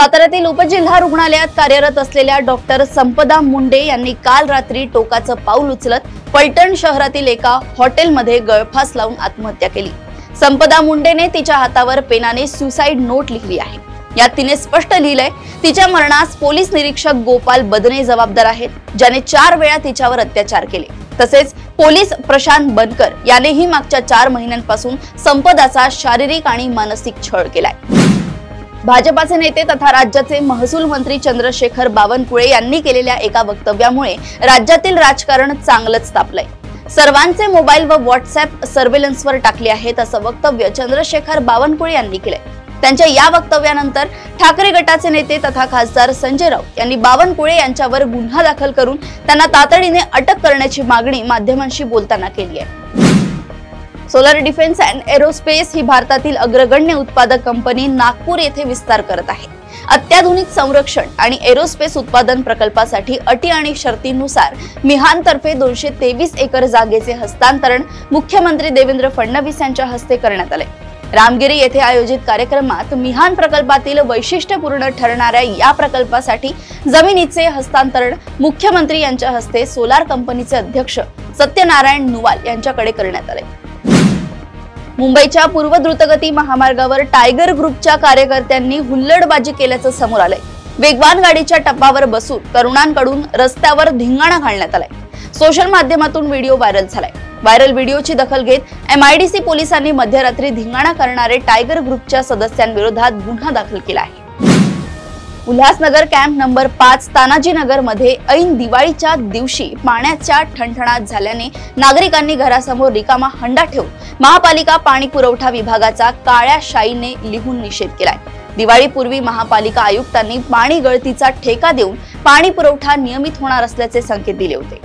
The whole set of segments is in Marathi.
साताऱ्यातील उपजिल्हा रुग्णालयात कार्यरत असलेल्या डॉक्टर संपदा मुंडे यांनी काल रात्री टोकाचं पाऊल उचलत फलटण शहरातील एका हॉटेलमध्ये गळफास लावून आत्महत्या केली। संपदा मुंडेने तिच्या हातावर पेनाने सुसाइड नोट लिहिली आहे। यात तिने स्पष्ट लिहिलंय, तिच्या मरणास पोलीस निरीक्षक गोपाल बदने जबाबदार आहेत, ज्याने 4 वेळा तिच्यावर अत्याचार केले। तसेच पोलीस प्रशांत बनकर यानेही मागच्या 4 महिन्यांपासून संपदाचा शारीरिक आणि मानसिक छळ केलाय। भाजपाचे नेते तथा राज्याचे महसूल मंत्री चंद्रशेखर बावनकुळे यांनी केलेल्या एका वक्तव्यामुळे राज्यातील राजकारण चांगलंच तापलंय। सर्वांचे मोबाईल व व्हॉट्सअप सर्व्हेलन्सवर टाकले आहेत असं वक्तव्य चंद्रशेखर बावनकुळे यांनी केलंय। त्यांच्या या वक्तव्यानंतर ठाकरे गटाचे नेते तथा खासदार संजय राऊत यांनी बावनकुळे यांच्यावर गुन्हा दाखल करून त्यांना तातडीने अटक करण्याची मागणी माध्यमांशी बोलताना केली आहे। सोलर डिफेन्स अँड एरोस्पेस ही भारतातील अग्रगण्य उत्पादक कंपनी नागपूर येथे विस्तार करत आहे। अत्याधुनिक संरक्षण आणि एरोस्पेस उत्पादन प्रकल्पासाठी अटी आणि शर्तींनुसार मिहानतर्फे 223 एकर जागेचे हस्तांतरण मुख्यमंत्री देवेंद्र फडणवीस यांच्या हस्ते करण्यात आले। रामगिरी येथे आयोजित कार्यक्रमात मिहान प्रकल्पातील वैशिष्ट्यपूर्ण ठरणाऱ्या या प्रकल्पासाठी जमिनीचे हस्तांतरण मुख्यमंत्री यांच्या हस्ते सोलार कंपनीचे अध्यक्ष सत्यनारायण नुवाल यांच्याकडे करण्यात आले। मुंबईच्या पूर्व द्रुतगती महामार्गावर टायगर ग्रुपच्या कार्यकर्त्यांनी हुल्लडबाजी केल्याचं समोर आलंय। वेगवान गाडीच्या टप्पावर बसून तरुणांकडून रस्त्यावर धिंगाणा घालण्यात आलाय। सोशल माध्यमातून व्हिडिओ व्हायरल झालाय। व्हायरल व्हिडिओची दखल घेत MIDC पोलिसांनी मध्यरात्री धिंगाणा करणारे टायगर ग्रुपच्या सदस्यांविरोधात गुन्हा दाखल केला आहे। उल्हासनगर कॅम्प नंबर 5 तानाजीनगर मध्ये ऐन दिवाळीच्या दिवशी पाण्याच्या ठणठणाट झाल्याने नागरिकांनी घरासमोर रिकामा हंडा ठेवून महापालिका पाणी पुरवठा विभागाचा काळ्या शाईने लिहून निषेध केलाय। दिवाळीपूर्वी महापालिका आयुक्तांनी पाणी गळतीचा ठेका देऊन पाणी पुरवठा नियमित होणार असल्याचे संकेत दिले होते।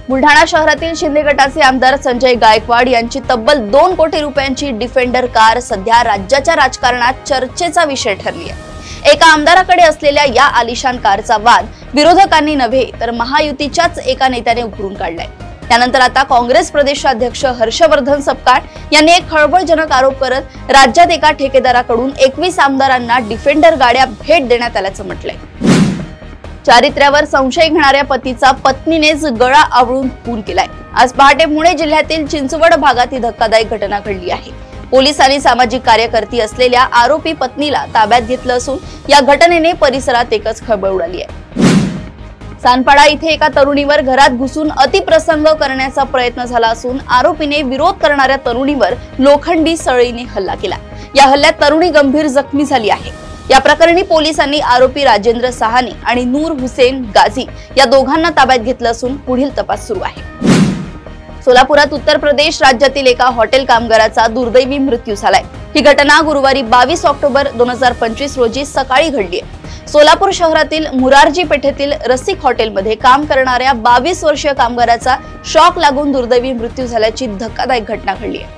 बुलढाणा शहरातील शिंदे गटाचे आमदार संजय गायकवाड यांची तब्बल 2 कोटी रुपयांची डिफेंडर कार सध्या राज्याच्या राजकारणात चर्चेचा विषय ठरली आहे। एका आमदाराकडे असलेल्या या आलिशान कारचा वाद विरोधकांनी नव्हे तर महायुतीच्याच एका नेत्याने उकरून काढलाय। त्यानंतर आता काँग्रेस प्रदेशाध्यक्ष हर्षवर्धन सपकाळ यांनी एक खळबळजनक आरोप करत राज्यात एका ठेकेदाराकडून 21 आमदारांना डिफेंडर गाड्या भेट देण्यात आल्याचं म्हटलंय। चारित्र्यावर संशय घेणाऱ्या पतीचा पत्नीनेच गळा आवळून खून केलाय। आज पहाटे पुणे जिल्ह्यातील चिंचवड भागात ही धक्कादायक घटना घडली आहे। पोलिसांनी सामाजिक कार्यकर्ती असलेल्या आरोपी पत्नीला ताब्यात घेतलं असून या घटनेने परिसरात एकच खळबळ उडाली आहे। सानपाडा इथे एका तरुणीवर घरात घुसून अतिप्रसंग करण्याचा प्रयत्न झाला असून आरोपीने विरोध करणाऱ्या तरुणीवर लोखंडी सळीने हल्ला केला। या हल्ल्यात तरुणी गंभीर जखमी झाली आहे। या प्रकरणी पोलिसांनी आरोपी राजेंद्र सहानी आणि नूर हुसेन गाझी या दोघांना ताब्यात घेतलं असून पुढील तपास सुरू आहे। सोलापुरात उत्तर प्रदेश राज्यातील एका हॉटेल कामगाराचा दुर्दैवी मृत्यू झालाय। ही घटना गुरुवारी 22 ऑक्टोबर 2025 रोजी सकाळी घडली आहे। सोलापूर शहरातील मुरारजी पेठेतील रसिक हॉटेलमध्ये काम करणाऱ्या 22 वर्षीय कामगाराचा शॉक लागून दुर्दैवी मृत्यू झाल्याची धक्कादायक घटना घडली आहे।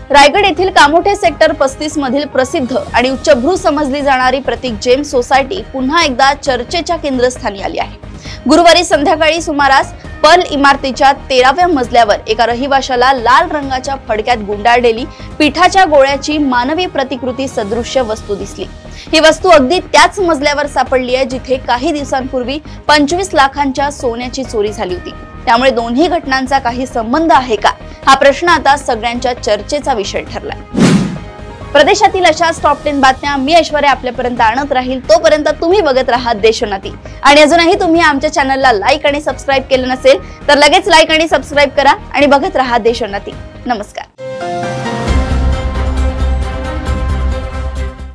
रायगड येथील कामोठे सेक्टर 35 मधील प्रसिद्ध आणि उच्चभ्रू समजली जाणारी प्रतीक जेम्स सोसायटी पुन्हा एकदा चर्चेच्या केंद्रस्थानी आली आहे। गुरुवारी संध्याकाळी सुमारास पर्ल इमारतीच्या 13व्या मजल्यावर एका रहिवाशाला लाल रंगाच्या फडक्यात गुंडाळलेली पिठाच्या गोळ्याची मानवी प्रतिकृती सदृश्य वस्तू दिसली। ही वस्तू अगदी त्याच मजल्यावर सापडली आहे जिथे काही दिवसांपूर्वी 25 लाखांच्या सोन्याची चोरी झाली होती। त्यामुळे दोन्ही घटनांचा काही संबंध आहे का हा प्रश्न आता सगळ्यांच्या चर्चेचा विषय ठरलाय। प्रदेशातील अशाच टॉप 10 बातम्या मी ऐश्वर्या आपल्यापर्यंत आणत राहील। तोपर्यंत तुम्ही बघत राहा देशोन्नती आणि अजूनही तुम्ही आमच्या चॅनलला लाईक आणि सबस्क्राइब केलं नसेल तर लगेच लाईक आणि सबस्क्राइब करा आणि बघत राहा देशोन्नती। नमस्कार।